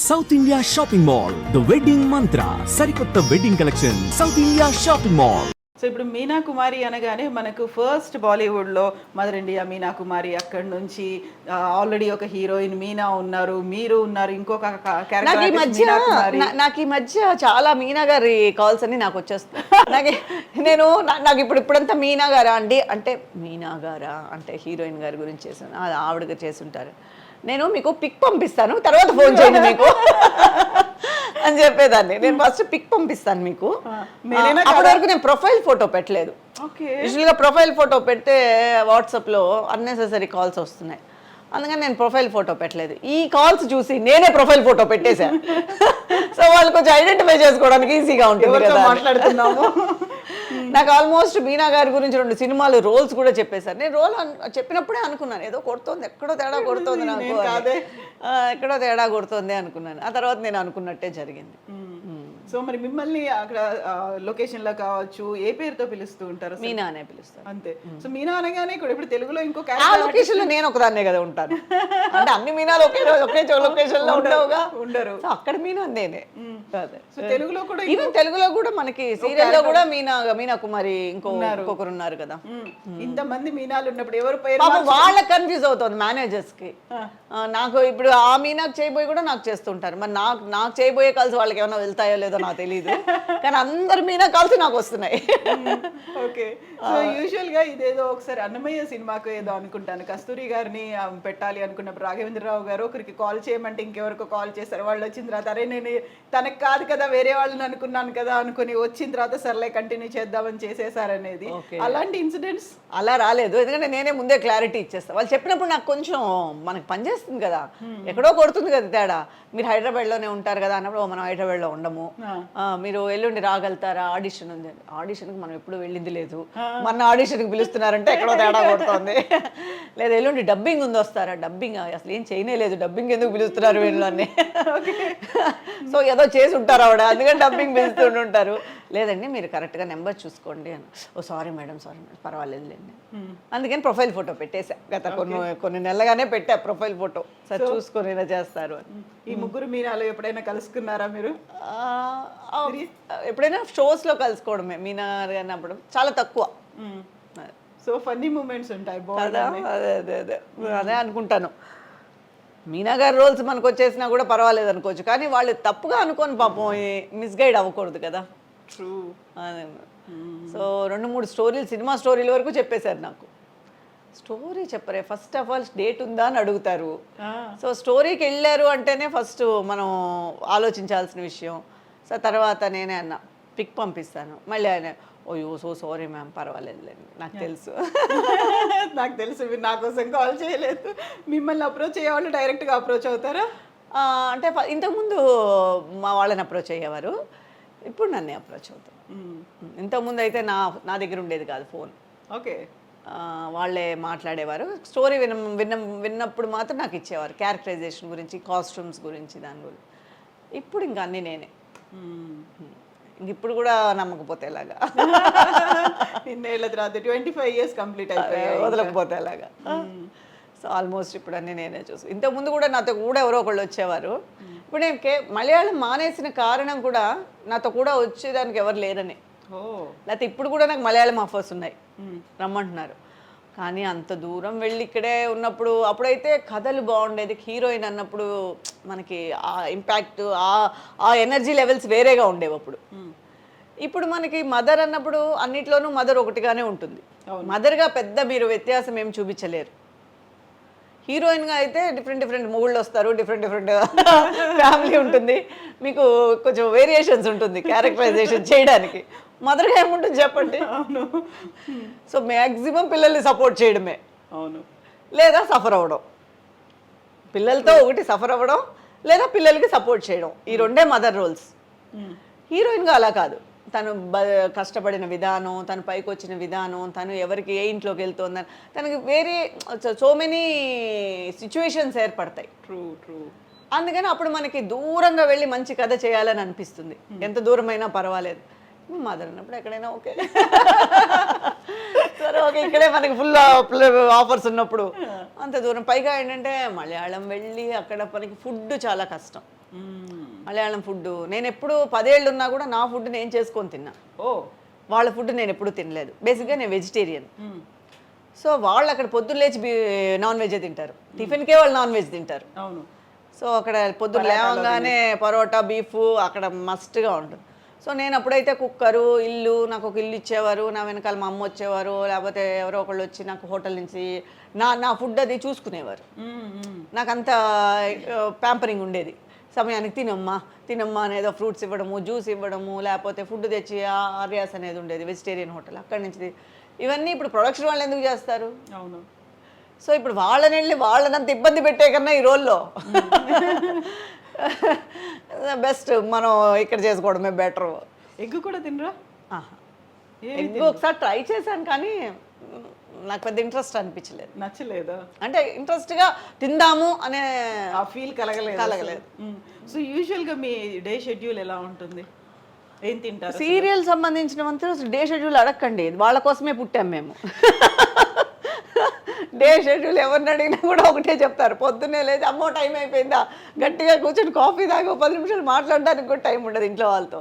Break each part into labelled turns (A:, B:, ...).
A: South India shopping mall the wedding మంత్ర సరికొత్త wedding collection south India shopping mall.
B: So ఇప్పుడు మీనా కుమారి అనగానే మనకు first బాలీవుడ్లో మదర్ ఇండియా మీనా కుమారి, అక్కడి నుంచి ఆల్రెడీ ఒక హీరోయిన్ మీనా ఉన్నారు, మీరు ఉన్నారు, ఇంకొక
C: నాకు ఈ మధ్య చాలా మీనా గారి కాల్స్ అన్ని నాకు వచ్చేస్తాయి. నాకు ఇప్పుడంతా మీనా గారా అండి అంటే మీనా గారా అంటే హీరోయిన్ గారి గురించి చేశాను, అది ఆవిడగా చేసుంటారు. నేను మీకు పిక్ పంపిస్తాను, తర్వాత ఫోన్ చేయండి మీకు అని చెప్పేదాన్ని. నేను ఫస్ట్ పిక్ పంపిస్తాను మీకు. అప్పటి వరకు నేను ప్రొఫైల్ ఫోటో పెట్టలేదు. యూజువల్గా ప్రొఫైల్ ఫోటో పెడితే వాట్సాప్లో అన్నెసెసరీ కాల్స్ వస్తున్నాయి, అందుకని నేను ప్రొఫైల్ ఫోటో పెట్టలేదు. ఈ కాల్స్ చూసి నేనే ప్రొఫైల్ ఫోటో పెట్టేశాను. సో వాళ్ళు కొంచెం ఐడెంటిఫై చేసుకోవడానికి ఈజీగా ఉంటుంది కదా మాట్లాడుతున్నాము. నాకు ఆల్మోస్ట్ మీనా గారి గురించి 2 సినిమాలు రోల్స్ కూడా చెప్పేశారు. నేను రోల్ చెప్పినప్పుడే అనుకున్నాను ఏదో కొడుతోంది, ఎక్కడో తేడా కొడుతోంది, నాకు ఎక్కడో తేడా కొడుతోంది అనుకున్నాను. ఆ తర్వాత నేను అనుకున్నట్టే జరిగింది.
B: సో మరి మిమ్మల్ని అక్కడ లొకేషన్ లో కావచ్చు ఏ పేరుతో పిలుస్తూ ఉంటారు?
C: మీనా అనే పిలుస్తారు
B: అంతే. సో మీనా అనగానే ఇప్పుడు తెలుగులో ఇంకో
C: లొకేషన్ లో నేను ఒకదాన్నే కదా ఉంటాను. అంటే అన్ని మీనాలు ఒకే లొకేషన్ లో ఉండరు. అక్కడ మీనా నేనే.
B: సో తెలుగులో కూడా
C: ఈవెన్ తెలుగులో కూడా మనకి సీరియల్ లో కూడా మీనా కుమారి ఇంకొకరు ఉన్నారు కదా.
B: ఇంతమంది మీనాలు ఉన్నప్పుడు ఎవరు పేరు
C: వాళ్ళకి కన్ఫ్యూజ్ అవుతుంది మేనేజర్స్ కి. నాకు ఇప్పుడు ఆ మీనాకు చేయబోయి కూడా నాకు చేస్తుంటారు. మరి నాకు చేయబోయే కాల్స్ వాళ్ళకి ఏమైనా వెళ్తాయో లేదో నాకు తెలియదు, కానీ అందరు మీనా కాల్స్ నాకు వస్తున్నాయి.
B: ఓకే. సో యూజువల్ గా ఇదేదో ఒకసారి అన్నమయ్య సినిమాకు ఏదో అనుకుంటాను, కస్తూరి గారిని పెట్టాలి అనుకున్నప్పుడు రాఘవేంద్రరావు గారు ఒకరికి కాల్ చేయమంటే ఇంకెవరికో కాల్ చేశారు. వాళ్ళు వచ్చిన తర్వాత అరే నేను తనకు కాదు కదా వేరే వాళ్ళని అనుకున్నాను కదా అనుకుని వచ్చిన తర్వాత సర్లే కంటిన్యూ చేద్దామని చేసేసారనేది. అలాంటి ఇన్సిడెంట్స్
C: అలా రాలేదు, ఎందుకంటే నేనే ముందే క్లారిటీ ఇచ్చేస్తాను. వాళ్ళు చెప్పినప్పుడు నాకు కొంచెం మనకు పనిచేస్తుంది కదా, ఎక్కడో కొడుతుంది కదా తేడా. మీరు హైదరాబాద్లోనే ఉంటారు కదా అన్నప్పుడు మనం హైదరాబాద్లో ఉండము, మీరు ఎల్లుండి రాగలుగుతారా, ఆడిషన్ ఉంది. ఆడిషన్కి మనం ఎప్పుడు వెళ్ళింది లేదు, మన ఆడిషన్కి పిలుస్తున్నారంటే ఎక్కడో తేడా కొడుతుంది. లేదా ఎల్లుండి డబ్బింగ్ ఉంది వస్తారా, డబ్బింగ్ అసలు ఏం చేయలేదు, డబ్బింగ్ ఎందుకు పిలుస్తున్నారు వీళ్ళని. సో ఏదో చేసి ఉంటారు ఆవిడ, అందుకని డబ్బింగ్ పిలుస్తుంటారు. లేదండి మీరు కరెక్ట్గా నెంబర్ చూసుకోండి అని. ఓ సారీ మేడం పర్వాలేదులేండి. అందుకని ప్రొఫైల్ ఫోటో పెట్టేసా. గత కొన్ని నెలలుగానే పెట్టా ప్రొఫైల్ ఫోటో, సార్ చూసుకొని ఇలా చేస్తారు అని.
B: ఈ ముగ్గురు మీనాలు ఎప్పుడైనా కలుసుకున్నారా మీరు?
C: ఎప్పుడైనా షోస్లో కలుసుకోవడమే. మీనా అన్నప్పుడు చాలా తక్కువ.
B: సో ఫన్నీ మూమెంట్స్ ఉంటాయి.
C: అదే అనుకుంటాను. మీనా గారి రోల్స్ మనకు వచ్చేసినా కూడా పర్వాలేదు అనుకోవచ్చు, కానీ వాళ్ళు తప్పుగా అనుకోని పాపం మిస్గైడ్ అవ్వకూడదు కదా. సో 2-3 స్టోరీలు, సినిమా స్టోరీల వరకు చెప్పేశారు నాకు. స్టోరీ చెప్పరే, ఫస్ట్ ఆఫ్ ఆల్ డేట్ ఉందా అని అడుగుతారు. సో స్టోరీకి వెళ్ళారు అంటేనే ఫస్ట్ మనం ఆలోచించాల్సిన విషయం. సో తర్వాత నేనే అన్నా పిక్ పంపిస్తాను, మళ్ళీ ఆయన ఓయో సో సారీ మ్యామ్ పర్వాలేదులేండి నాకు తెలుసు.
B: నాకు తెలుసు మీరు నా కోసం కాల్ చేయలేదు, మిమ్మల్ని అప్రోచ్ అయ్యేవాళ్ళు డైరెక్ట్గా అప్రోచ్ అవుతారా?
C: అంటే ఇంతకుముందు మా వాళ్ళని అప్రోచ్ అయ్యేవారు, ఇప్పుడు నన్నే అప్రోచ్ అవుతారు. ఇంతకుముందు అయితే నా దగ్గర ఉండేది కాదు ఫోన్.
B: ఓకే.
C: వాళ్ళే మాట్లాడేవారు. స్టోరీ విన్నప్పుడు మాత్రం నాకు ఇచ్చేవారు, క్యారెక్టరైజేషన్ గురించి, కాస్ట్యూమ్స్ గురించి, దాని గురించి. ఇప్పుడు ఇంకా అన్నీ నేనే. ఇప్పుడు కూడా నమ్మకపోతే ఎలాగా,
B: ఇన్నేళ్ళ తర్వాత 25 years కంప్లీట్ అయిపోయాయి,
C: వదలకపోతే ఎలాగా. సో ఆల్మోస్ట్ ఇప్పుడు అన్నీ నేనే చూసి. ఇంతకుముందు కూడా నాతో కూడా ఎవరో ఒకళ్ళు వచ్చేవారు. ఇప్పుడు నేను మలయాళం మానేసిన కారణం కూడా నాతో కూడా వచ్చేదానికి ఎవరు లేరని. లేకపోతే ఇప్పుడు కూడా నాకు మలయాళం ఆఫర్స్ ఉన్నాయి, రమ్మంటున్నారు. కానీ అంత దూరం వెళ్ళి ఇక్కడే ఉన్నప్పుడు, అప్పుడైతే కథలు బాగుండేది. హీరోయిన్ అన్నప్పుడు మనకి ఆ ఇంపాక్ట్, ఆ ఎనర్జీ లెవెల్స్ వేరేగా ఉండేవి అప్పుడు. ఇప్పుడు మనకి మదర్ అన్నప్పుడు అన్నిట్లోనూ మదర్ ఒకటిగానే ఉంటుంది. మదర్గా పెద్ద మీరు వ్యత్యాసం ఏం చూపించలేరు. హీరోయిన్గా అయితే డిఫరెంట్ మొగుళ్ళు వస్తారు, డిఫరెంట్ ఫ్యామిలీ ఉంటుంది, మీకు కొంచెం వేరియేషన్స్ ఉంటుంది క్యారెక్టరైజేషన్ చేయడానికి. మదర్గా ఏముంటుంది చెప్పండి.
B: అవును.
C: సో మ్యాక్సిమం పిల్లల్ని సపోర్ట్ చేయడమే.
B: అవును.
C: లేదా సఫర్ అవ్వడం, పిల్లలతో ఒకటి సఫర్ అవ్వడం, లేదా పిల్లలకి సపోర్ట్ చేయడం, ఈ 2 మదర్ రోల్స్. హీరోయిన్గా అలా కాదు, తను కష్టపడిన విధానం, తను పైకి వచ్చిన విధానం, తను ఎవరికి ఏ ఇంట్లోకి వెళ్తుందని తనకి వేరే సో మెనీ సిచ్యువేషన్స్ ఏర్పడతాయి.
B: ట్రూ.
C: అందుకని అప్పుడు మనకి దూరంగా వెళ్ళి మంచి కథ చేయాలని అనిపిస్తుంది, ఎంత దూరమైనా పర్వాలేదు. మదర్ అన్నప్పుడు ఎక్కడైనా ఓకే, సరే ఓకే, ఇక్కడే మనకి ఫుల్ ఆఫర్స్ ఉన్నప్పుడు అంత దూరం. పైగా ఏంటంటే మలయాళం వెళ్ళి అక్కడ మనకి ఫుడ్ చాలా కష్టం. మలయాళం ఫుడ్ నేను ఎప్పుడు 10 ఏళ్ళు ఉన్నా కూడా నా ఫుడ్ నేను చేసుకొని తిన్నా.
B: ఓ
C: వాళ్ళ ఫుడ్ నేను ఎప్పుడూ తినలేదు. బేసిక్గా నేను వెజిటేరియన్. సో వాళ్ళు అక్కడ పొద్దున్న లేచి నాన్ వెజ్ తింటారు, టిఫిన్కే వాళ్ళు నాన్ వెజ్ తింటారు.
B: అవును.
C: సో అక్కడ పొద్దున్న లేవగానే పరోటా బీఫ్ అక్కడ మస్ట్గా ఉంటుంది. సో నేను అప్పుడైతే కుక్కరు ఇల్లు, నాకు ఒక ఇల్లు ఇచ్చేవారు, నా వెనకాల మా అమ్మ వచ్చేవారు, లేకపోతే ఎవరో ఒకళ్ళు వచ్చి నాకు హోటల్ నుంచి నా ఫుడ్ అది చూసుకునేవారు. నాకు అంత ప్యాంపరింగ్ ఉండేది. సమయానికి తినమ్మా అనేదో ఫ్రూట్స్ ఇవ్వడము, జ్యూస్ ఇవ్వడము, లేకపోతే ఫుడ్ తెచ్చి ఆర్యాస్ అనేది ఉండేది వెజిటేరియన్ హోటల్, అక్కడి నుంచి. ఇవన్నీ ఇప్పుడు ప్రొడక్షన్ వాళ్ళు ఎందుకు చేస్తారు?
B: అవును.
C: సో ఇప్పుడు వాళ్ళని వెళ్ళి వాళ్ళనంత ఇబ్బంది పెట్టే కన్నా ఈ రోల్లో బెస్ట్ మనం ఇక్కడ చేసుకోవడమే బెటర్.
B: ఎగ్ కూడా తినరా?
C: ఎగ్ ఒకసారి ట్రై చేశాను కానీ నాకు పెద్ద ఇంట్రెస్ట్ అనిపించలేదు.
B: నచ్చలేదు
C: అంటే ఇంట్రెస్ట్గా తిందాము అనే
B: ఆ ఫీల్ కలగలేదు. సో యూజువల్గా మీ డే షెడ్యూల్ ఎలా ఉంటుంది? ఏం తింటారు?
C: సీరియల్ సంబంధించినంత డే షెడ్యూల్ అడగండి, వాళ్ళ కోసమే పుట్టాం మేము. డే షెడ్యూల్ ఎవరిని అడిగినా కూడా ఒకటే చెప్తారు, పొద్దున్నే లేదు అమ్మో టైం అయిపోయిందా, గట్టిగా కూర్చొని కాఫీ తాగి 10 నిమిషాలు మాట్లాడడానికి కూడా టైం ఉండదు ఇంట్లో వాళ్ళతో.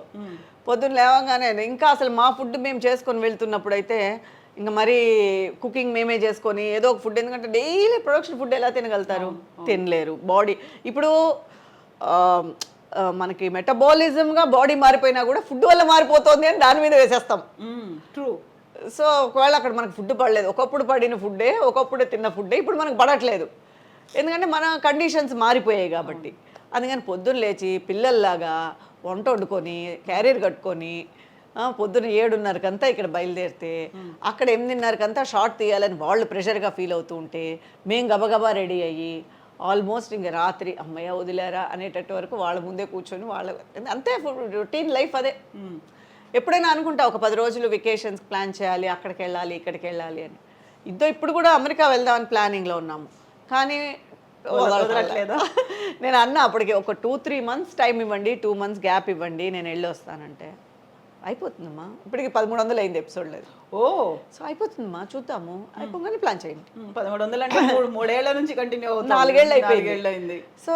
C: పొద్దున్న లేవగానే ఇంకా అసలు మా ఫుడ్ మేము చేసుకొని వెళ్తున్నప్పుడు అయితే ఇంకా మరీ కుకింగ్ మేమే చేసుకొని ఏదో ఒక ఫుడ్, ఎందుకంటే డైలీ ప్రొడక్షన్ ఫుడ్ ఎలా తినగలుగుతారు? తినలేరు. బాడీ ఇప్పుడు మనకి మెటబాలిజంగా బాడీ మారిపోయినా కూడా ఫుడ్ వల్ల మారిపోతుంది అని దాని మీద వేసేస్తాం.
B: ట్రూ.
C: సో ఒకవేళ అక్కడ మనకు ఫుడ్ పడలేదు, ఒకప్పుడు పడిన ఫుడ్డే, ఒకప్పుడు తిన్న ఫుడ్డే ఇప్పుడు మనకు పడట్లేదు, ఎందుకంటే మన కండిషన్స్ మారిపోయాయి కాబట్టి. అందుకని పొద్దున్న లేచి పిల్లల్లాగా వంట వండుకొని క్యారియర్ కట్టుకొని పొద్దున్న 7:30కంతా ఇక్కడ బయలుదేరితే అక్కడ 8:30కంతా షార్ట్ తీయాలని వాళ్ళు ప్రెషర్గా ఫీల్ అవుతూ ఉంటే మేము గబగబా రెడీ అయ్యి ఆల్మోస్ట్ ఇంకా రాత్రి అమ్మయ్య వదిలేరా అనేటట్టు వరకు వాళ్ళ ముందే కూర్చొని వాళ్ళ అంతే రొటీన్ లైఫ్ అదే. ఎప్పుడైనా అనుకుంటా ఒక 10 రోజులు వెకేషన్స్ ప్లాన్ చేయాలి, అక్కడికి వెళ్ళాలి ఇక్కడికి వెళ్ళాలి అని. ఇప్పుడు కూడా అమెరికా వెళ్దామని ప్లానింగ్లో ఉన్నాము, కానీ వదలట్లేదా? నేను అన్నా అప్పటికి ఒక 2-3 months టైం ఇవ్వండి, 2 months గ్యాప్ ఇవ్వండి, నేను వెళ్ళి వస్తానంటే అయిపోతుందమ్మా. ఇప్పటికి 1300 అయింది ఎపిసోడ్ లేదు.
B: ఓ
C: సో అయిపోతుందమ్మా, చూద్దాము, అయిపోగానే ప్లాన్ చేయండి.
B: 1300 అంటే 3 ఏళ్ల నుంచి కంటిన్యూ అవుతుంది.
C: 4 ఏళ్ళు
B: అయిపోయింది.
C: సో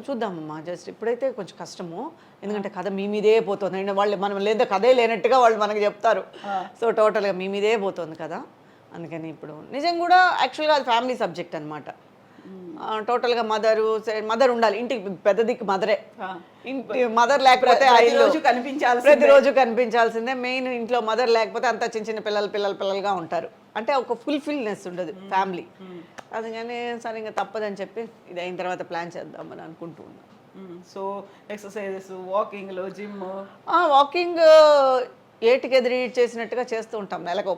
C: చూద్దామమ్మా, జస్ట్ ఇప్పుడైతే కొంచెం కష్టము, ఎందుకంటే కథ మీ మీదే పోతుంది. వాళ్ళు మనం లేదా కథే లేనట్టుగా వాళ్ళు మనకి చెప్తారు. సో టోటల్గా మీ మీదే పోతుంది కదా, అందుకని ఇప్పుడు నిజం కూడా యాక్చువల్గా అది ఫ్యామిలీ సబ్జెక్ట్ అనమాట. టోటల్గా మదర్ ఉండాలి, ఇంటికి పెద్ద దిక్కు మదరే. ఇంటి మదర్ లేకపోతే ప్రతిరోజు కనిపించాల్సిందే. మెయిన్ ఇంట్లో మదర్ లేకపోతే అంతా చిన్న చిన్న పిల్లలుగా ఉంటారు, అంటే ఒక ఫుల్ఫిల్నెస్ ఉండదు ఫ్యామిలీ. అందుకని సరే ఇంకా తప్పదని చెప్పి ఇది అయిన తర్వాత ప్లాన్ చేద్దామని అనుకుంటూ ఉన్నాను.
B: సో ఎక్సర్సైజెస్, వాకింగ్లో, జిమ్.
C: వాకింగ్ ఏటికి ఎదురు చేసినట్టుగా చేస్తూ ఉంటాం, నెలకు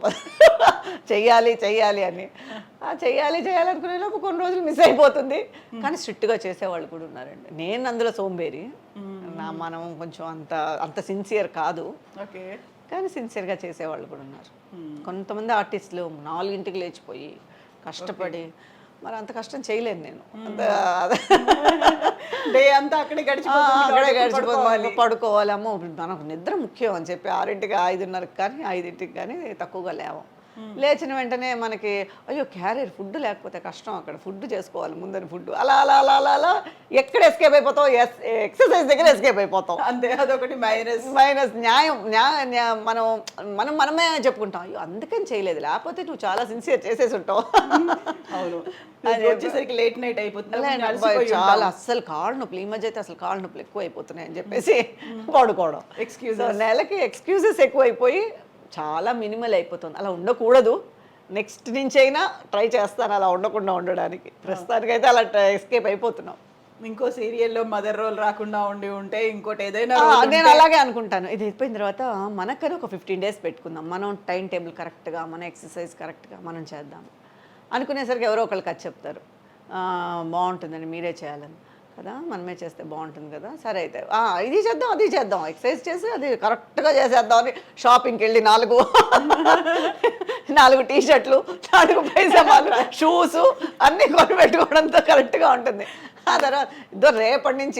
C: చెయ్యాలి అని. చెయ్యాలి అనుకునేలోపు కొన్ని రోజులు మిస్ అయిపోతుంది, కానీ స్ట్రిక్ట్గా చేసేవాళ్ళు కూడా ఉన్నారండి. నేను అందులో సోంబేరి, మనం కొంచెం అంత సిన్సియర్ కాదు, కానీ సిన్సియర్గా చేసేవాళ్ళు కూడా ఉన్నారు. కొంతమంది ఆర్టిస్టులు 4ంటికి లేచిపోయి కష్టపడి, మరి అంత కష్టం చేయలేను నేను.
B: డే అంతా అక్కడే గడిచిపోవాలి,
C: పడుకోవాలి. అమ్మో మనకు నిద్ర ముఖ్యం అని చెప్పి 6ంటికి 5:30కి కానీ 5ంటికి కానీ తక్కువగా లేవం. లేచిన వెంటనే మనకి అయ్యో క్యారియర్ ఫుడ్ లేకపోతే కష్టం, అక్కడ ఫుడ్ చేసుకోవాలి ముందని ఫుడ్, అలా అలా అలా అలా అలా ఎక్కడ ఎస్కేప్ అయిపోతావు, ఎక్సర్సైజ్ దగ్గర ఎస్కేప్ అయిపోతాం
B: అంతే. అదొకటి
C: మైనస్. మనమే చెప్పుకుంటాం అయ్యో అందుకని చేయలేదు, లేకపోతే నువ్వు చాలా సిన్సియర్ చేసేసి ఉంటావు.
B: అవును, వచ్చేసరికి లేట్ నైట్ అయిపోతుంది,
C: చాలా అస్సలు కాళ్ళు నొప్పులు. ఈ మధ్య అయితే అసలు కాళ్ళు నొప్పులు ఎక్కువ అయిపోతున్నాయి అని చెప్పేసి పడుకోవడం. నెలకి ఎక్స్క్యూజెస్ ఎక్కువ అయిపోయి చాలా మినిమల్ అయిపోతుంది. అలా ఉండకూడదు, నెక్స్ట్ నుంచి అయినా ట్రై చేస్తాను అలా ఉండకుండా ఉండడానికి. ప్రస్తుతానికైతే అలా ఎస్కేప్ అయిపోతున్నాం.
B: ఇంకో సీరియల్లో మదర్ రోల్ రాకుండా ఉంటే ఇంకోటి ఏదైనా
C: నేను అలాగే అనుకుంటాను. ఇది అయిపోయిన తర్వాత మనకని ఒక 15 days పెట్టుకుందాం, మనం టైం టేబుల్ కరెక్ట్గా, మన ఎక్సర్సైజ్ కరెక్ట్గా మనం చేద్దాం అనుకునేసరికి ఎవరో ఒకళ్ళు కథ చెప్తారు, బాగుంటుందని మీరే చేయాలని కదా, మనమే చేస్తే బాగుంటుంది కదా, సరే అయితే ఇది చేద్దాం అది చేద్దాం, ఎక్సర్సైజ్ చేసి అది కరెక్ట్గా చేసేద్దాం అని షాపింగ్కి వెళ్ళి 4 టీ-షర్ట్లు, 4 పైజామాలు, షూస్ అన్నీ కొని పెట్టుకోవడంతో కరెక్ట్గా ఉంటుంది. ఆ తర్వాత ఇద్దరు రేపటి నుంచి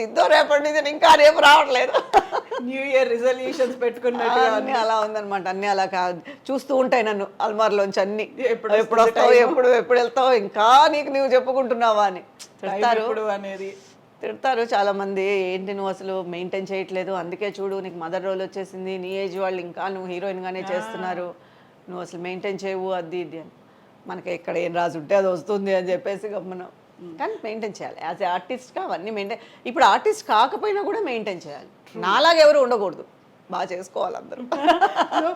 C: ఇంకా రేపు రావట్లేదు.
B: న్యూ ఇయర్ రిజల్యూషన్స్ పెట్టుకున్నట్టు
C: అన్నీ అలా ఉందనమాట. అన్నీ అలా చూస్తూ ఉంటాయి నన్ను అల్మార్లోంచి అన్నీ, ఎప్పుడు వస్తావు ఎప్పుడు వెళ్తావు, ఇంకా నీకు నువ్వు చెప్పుకుంటున్నావా అని చెప్తారు
B: అనేది.
C: తిడతారు చాలామంది, ఏంటి నువ్వు అసలు మెయింటైన్ చేయట్లేదు, అందుకే చూడు నీకు మదర్ రోల్ వచ్చేసింది, నీ ఏజ్ వాళ్ళు ఇంకా నువ్వు హీరోయిన్గానే చేస్తున్నారు, నువ్వు అసలు మెయింటైన్ చేయవు అది ఇది అని. మనకి ఎక్కడ ఏం రాసి ఉంటే అది వస్తుంది అని చెప్పేసి గమ్మను. కానీ మెయింటైన్ చేయాలి యాజ్ ఏ ఆర్టిస్ట్గా అవన్నీ మెయింటైన్. ఇప్పుడు ఆర్టిస్ట్ కాకపోయినా కూడా మెయింటైన్ చేయాలి. నాలాగా ఎవరు ఉండకూడదు, బాగా చేసుకోవాలి అందరూ.
B: సో